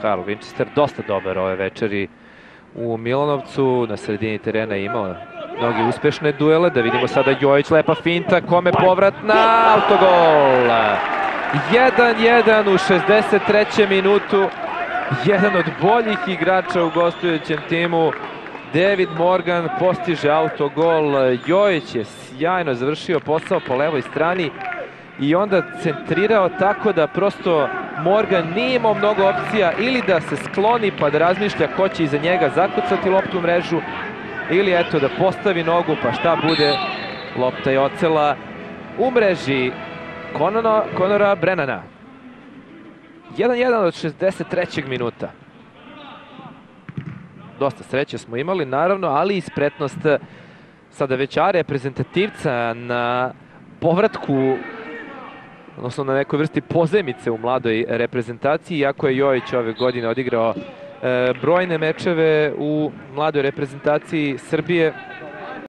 Karl Winchester, dosta dobar ove večeri u Milanovcu, na sredini terena je imao mnogi uspešne duele, da vidimo sada Jojić, lepa finta, kome povratna, autogol! 1-1 u 63. minutu, jedan od boljih igrača u gostujućem timu, David Morgan postiže autogol, Jojić je sjajno završio posao po levoj strani i onda centrirao tako da prosto Morgan nije imao mnogo opcija ili da se skloni pa da razmišlja ko će iza njega zakucati loptu u mrežu ili eto da postavi nogu pa šta bude, lopta je ocela u mreži Conora Brennana. 1-1 od 63. minuta. Dosta sreće smo imali, naravno, ali i spretnost sada već reprezentativca na povratku, odnosno na nekoj vrsti pozajmice u mladoj reprezentaciji, iako je Jojić ove godine odigrao brojne mečeve u mladoj reprezentaciji Srbije.